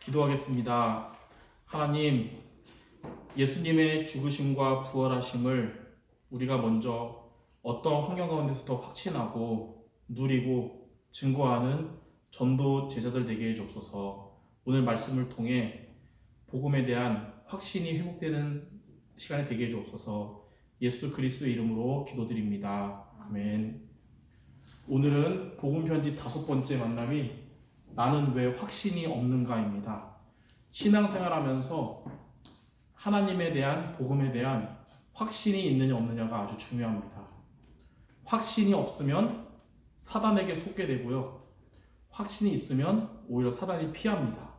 기도하겠습니다. 하나님, 예수님의 죽으심과 부활하심을 우리가 먼저 어떤 환경 가운데서 더 확신하고 누리고 증거하는 전도 제자들 되게 해주옵소서. 오늘 말씀을 통해 복음에 대한 확신이 회복되는 시간이 되게 해주옵소서. 예수 그리스도의 이름으로 기도드립니다. 아멘. 오늘은 복음 편지 5번째 만남이 나는 왜 확신이 없는가입니다. 신앙생활하면서 하나님에 대한 복음에 대한 확신이 있느냐 없느냐가 아주 중요합니다. 확신이 없으면 사단에게 속게 되고요. 확신이 있으면 오히려 사단이 피합니다.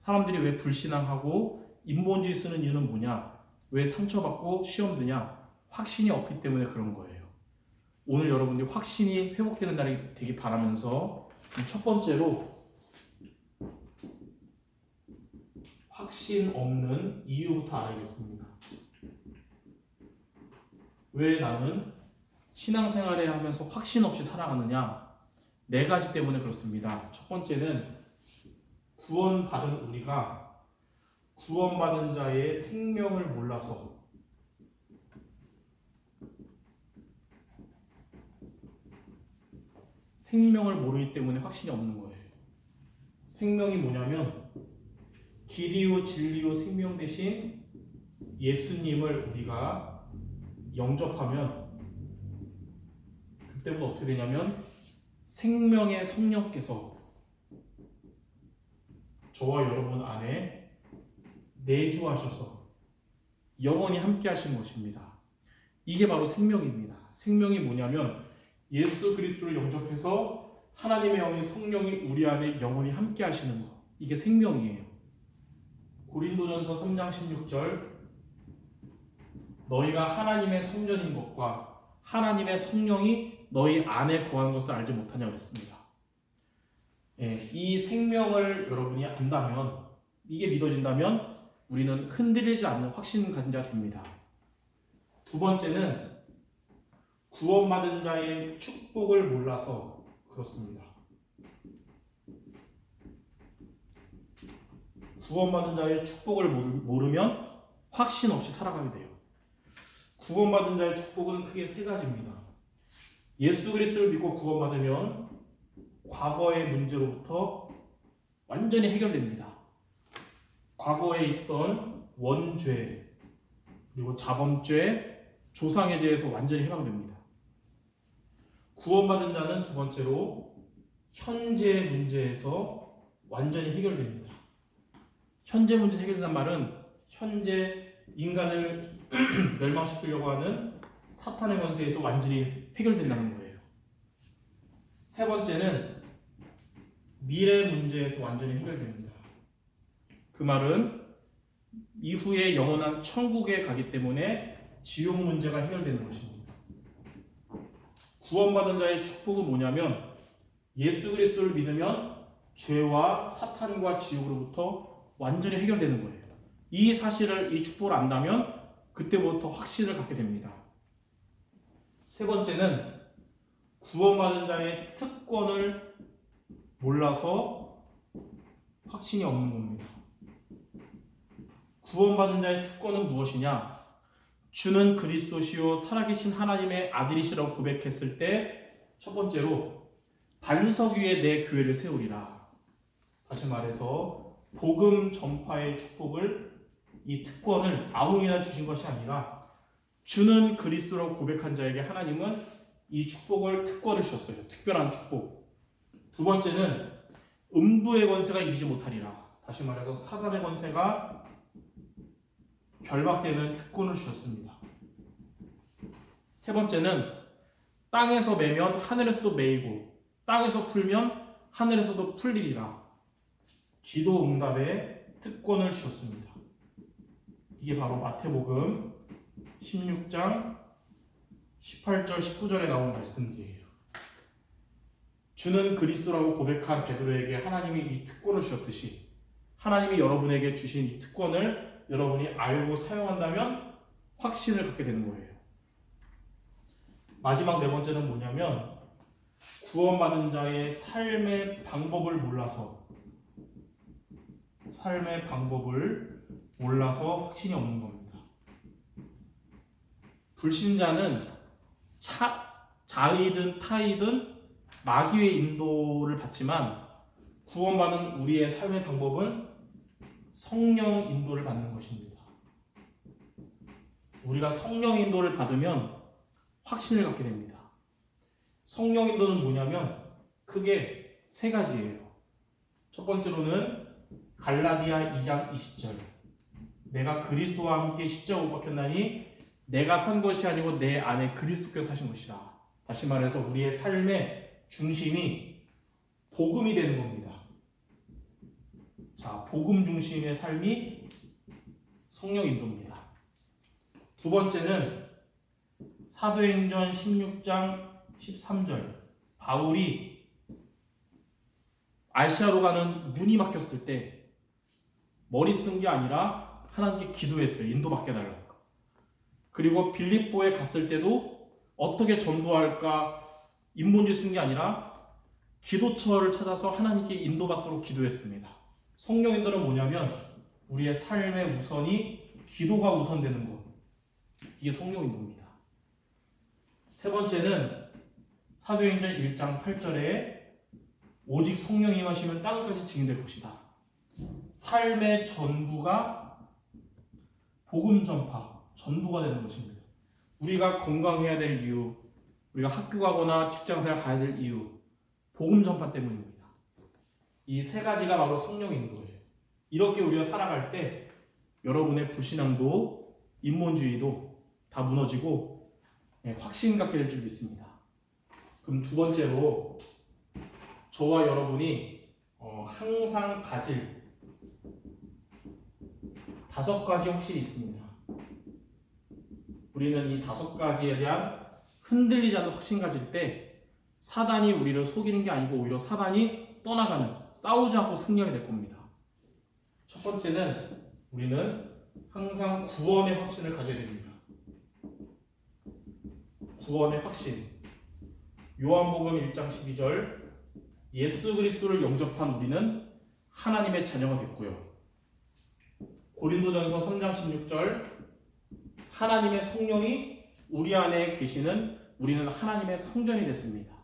사람들이 왜 불신앙하고 인본주의 쓰는 이유는 뭐냐? 왜 상처받고 시험 드냐? 확신이 없기 때문에 그런 거예요. 오늘 여러분들이 확신이 회복되는 날이 되길 바라면서 첫 번째로 확신 없는 이유부터 알아야겠습니다. 왜 나는 신앙생활을 하면서 확신 없이 살아가느냐? 4가지 때문에 그렇습니다. 첫 번째는 구원받은 우리가 구원받은 자의 생명을 몰라서 생명을 모르기 때문에 확신이 없는 거예요. 생명이 뭐냐면 길이요 진리요 생명 대신 예수님을 우리가 영접하면 그때부터 어떻게 되냐면 생명의 성령께서 저와 여러분 안에 내주하셔서 영원히 함께 하시는 것입니다. 이게 바로 생명입니다. 생명이 뭐냐면 예수 그리스도를 영접해서 하나님의 영이 성령이 우리 안에 영원히 함께 하시는 것. 이게 생명이에요. 고린도전서 3장 16절 너희가 하나님의 성전인 것과 하나님의 성령이 너희 안에 거하는 것을 알지 못하냐 그랬습니다. 이 생명을 여러분이 안다면 이게 믿어진다면 우리는 흔들리지 않는 확신 가진 자가 됩니다. 두 번째는 구원받은 자의 축복을 몰라서 그렇습니다. 구원받은 자의 축복을 모르면 확신 없이 살아가게 돼요. 구원받은 자의 축복은 크게 3가지입니다. 예수 그리스도를 믿고 구원받으면 과거의 문제로부터 완전히 해결됩니다. 과거에 있던 원죄, 그리고 자범죄, 조상의 죄에서 완전히 해방됩니다. 구원받은 자는 두 번째로 현재 문제에서 완전히 해결됩니다. 현재 문제 해결된다는 말은 현재 인간을 멸망시키려고 하는 사탄의 권세에서 완전히 해결된다는 거예요. 세 번째는 미래 문제에서 완전히 해결됩니다. 그 말은 이후에 영원한 천국에 가기 때문에 지옥 문제가 해결되는 것입니다. 구원받은 자의 축복은 뭐냐면 예수 그리스도를 믿으면 죄와 사탄과 지옥으로부터 완전히 해결되는 거예요. 이 사실을, 이 축복을 안다면 그때부터 확신을 갖게 됩니다. 세 번째는 구원받은 자의 특권을 몰라서 확신이 없는 겁니다. 구원받은 자의 특권은 무엇이냐? 주는 그리스도시요 살아계신 하나님의 아들이시라고 고백했을 때 첫 번째로 반석 위에 내 교회를 세우리라. 다시 말해서 복음 전파의 축복을, 이 특권을 아무나 주신 것이 아니라 주는 그리스도라고 고백한 자에게 하나님은 이 축복을, 특권을 주셨어요. 특별한 축복. 두 번째는 음부의 권세가 이기지 못하리라. 다시 말해서 사단의 권세가 결박되는 특권을 주셨습니다. 세 번째는 땅에서 매면 하늘에서도 매이고 땅에서 풀면 하늘에서도 풀리리라. 기도 응답의 특권을 주셨습니다. 이게 바로 마태복음 16장 18절 19절에 나온 말씀들이에요. 주는 그리스도라고 고백한 베드로에게 하나님이 이 특권을 주셨듯이 하나님이 여러분에게 주신 이 특권을 여러분이 알고 사용한다면 확신을 갖게 되는 거예요. 마지막 4번째는 뭐냐면 구원받은 자의 삶의 방법을 몰라서 삶의 방법을 몰라서 확신이 없는 겁니다. 불신자는 자의든 타의든 마귀의 인도를 받지만 구원받은 우리의 삶의 방법은 성령 인도를 받는 것입니다. 우리가 성령 인도를 받으면 확신을 갖게 됩니다. 성령 인도는 뭐냐면 크게 세 가지예요. 첫 번째로는 갈라디아 2장 20절. 내가 그리스도와 함께 십자가에 못 박혔나니 내가 산 것이 아니고 내 안에 그리스도께서 사신 것이다. 다시 말해서 우리의 삶의 중심이 복음이 되는 겁니다. 자, 복음 중심의 삶이 성령 인도입니다. 두 번째는 사도행전 16장 13절. 바울이 아시아로 가는 문이 막혔을 때 머리 쓴 게 아니라 하나님께 기도했어요. 인도받게 달라고. 그리고 빌립보에 갔을 때도 어떻게 전도할까 인본주의 쓴 게 아니라 기도처를 찾아서 하나님께 인도받도록 기도했습니다. 성령 인도는 뭐냐면 우리의 삶의 우선이 기도가 우선되는 것. 이게 성령 인도입니다. 세 번째는 사도행전 1장 8절에 오직 성령이 임하시면 땅까지 증인될 것이다. 삶의 전부가 복음 전파, 전도가 되는 것입니다. 우리가 건강해야 될 이유, 우리가 학교 가거나 직장생활 가야 될 이유, 복음 전파 때문입니다. 이 세 가지가 바로 성령 인도예요. 이렇게 우리가 살아갈 때 여러분의 불신앙도 인본주의도 다 무너지고 확신 갖게 될 줄 믿습니다. 그럼 두 번째로 저와 여러분이 항상 가질 5가지 확신이 있습니다. 우리는 이 5가지에 대한 흔들리지 않는 확신 가질 때 사단이 우리를 속이는 게 아니고 오히려 사단이 떠나가는, 싸우지 않고 승리하게 될 겁니다. 첫 번째는 우리는 항상 구원의 확신을 가져야 됩니다. 구원의 확신. 요한복음 1장 12절. 예수 그리스도를 영접한 우리는 하나님의 자녀가 됐고요. 고린도전서 3장 16절. 하나님의 성령이 우리 안에 계시는 우리는 하나님의 성전이 됐습니다.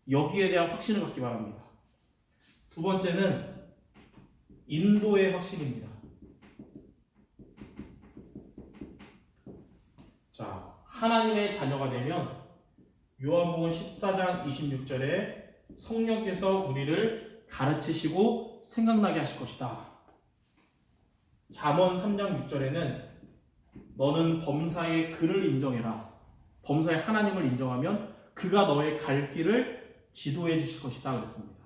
여기에 대한 확신을 갖기 바랍니다. 두 번째는 인도의 확신입니다. 자, 하나님의 자녀가 되면 요한복음 14장 26절에 성령께서 우리를 가르치시고 생각나게 하실 것이다. 잠언 3장 6절에는 너는 범사의 그를 인정해라. 범사의 하나님을 인정하면 그가 너의 갈 길을 지도해 주실 것이다 그랬습니다.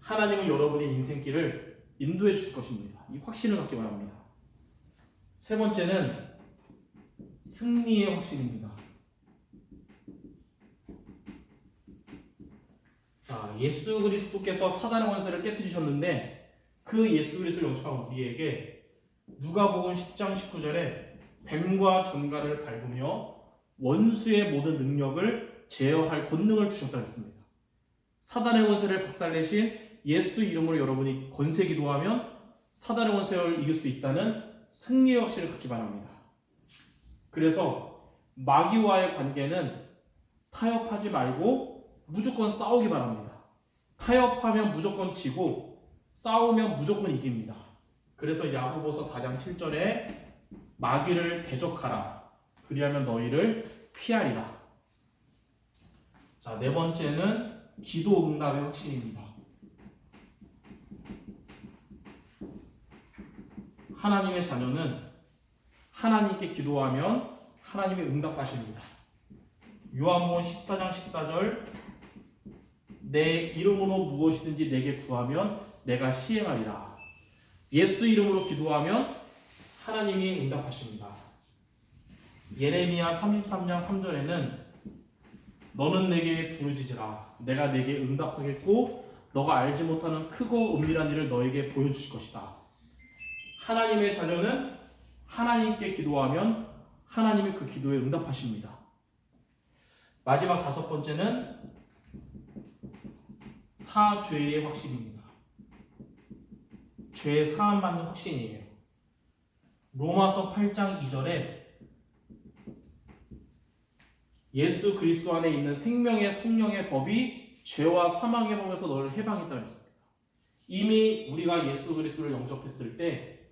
하나님은 여러분의 인생길을 인도해 주실 것입니다. 이 확신을 갖기 바랍니다. 세 번째는 승리의 확신입니다. 자, 예수 그리스도께서 사단의 권세를 깨뜨리셨는데 그 예수 그리스도를 영접한 우리에게 누가복음 10장 19절에 뱀과 전갈을 밟으며 원수의 모든 능력을 제어할 권능을 주셨다고 했습니다. 사단의 권세를 박살내신 예수 이름으로 여러분이 권세 기도하면 사단의 권세를 이길 수 있다는 승리의 확신을 갖기 바랍니다. 그래서 마귀와의 관계는 타협하지 말고 무조건 싸우기 바랍니다. 타협하면 무조건 지고 싸우면 무조건 이깁니다. 그래서 야고보서 4장 7절에 마귀를 대적하라. 그리하면 너희를 피하리라. 자, 네 번째는 기도 응답의 확신입니다. 하나님의 자녀는 하나님께 기도하면 하나님이 응답하십니다. 요한복음 14장 14절 내 이름으로 무엇이든지 내게 구하면 내가 시행하리라. 예수 이름으로 기도하면 하나님이 응답하십니다. 예레미야 33장 3절에는 너는 내게 부르짖으라. 내가 내게 응답하겠고 너가 알지 못하는 크고 은밀한 일을 너에게 보여주실 것이다. 하나님의 자녀는 하나님께 기도하면 하나님이 그 기도에 응답하십니다. 마지막 5번째는 사죄의 확신입니다. 죄 사함받는 확신이에요. 로마서 8장 2절에 예수 그리스도 안에 있는 생명의 성령의 법이 죄와 사망의 법에서 너를 해방했다 했습니다. 이미 우리가 예수 그리스도를 영접했을 때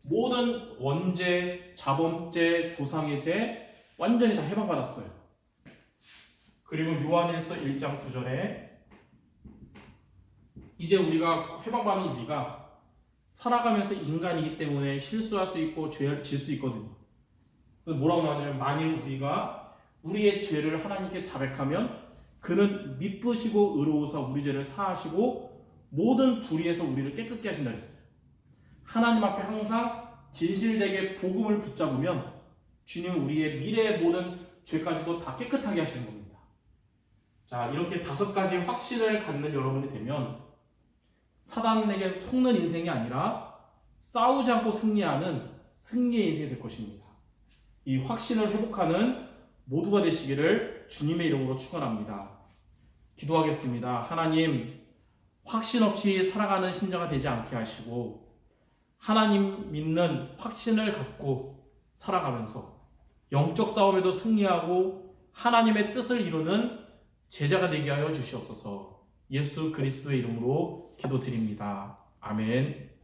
모든 원죄, 자범죄, 조상의 죄 완전히 다 해방받았어요. 그리고 요한일서 1장 9절에 이제 우리가 해방받은 우리가 살아가면서 인간이기 때문에 실수할 수 있고 죄를 질 수 있거든요. 뭐라고 하냐면 만일 우리가 우리의 죄를 하나님께 자백하면 그는 미쁘시고 의로우사 우리 죄를 사하시고 모든 불의에서 우리를 깨끗게 하신다 했어요. 하나님 앞에 항상 진실되게 복음을 붙잡으면 주님은 우리의 미래의 모든 죄까지도 다 깨끗하게 하시는 겁니다. 자, 이렇게 5가지 확신을 갖는 여러분이 되면 사단에게 속는 인생이 아니라 싸우지 않고 승리하는 승리의 인생이 될 것입니다. 이 확신을 회복하는 모두가 되시기를 주님의 이름으로 축원합니다. 기도하겠습니다. 하나님, 확신 없이 살아가는 신자가 되지 않게 하시고 하나님 믿는 확신을 갖고 살아가면서 영적 싸움에도 승리하고 하나님의 뜻을 이루는 제자가 되게 하여 주시옵소서. 예수 그리스도의 이름으로 기도드립니다. 아멘.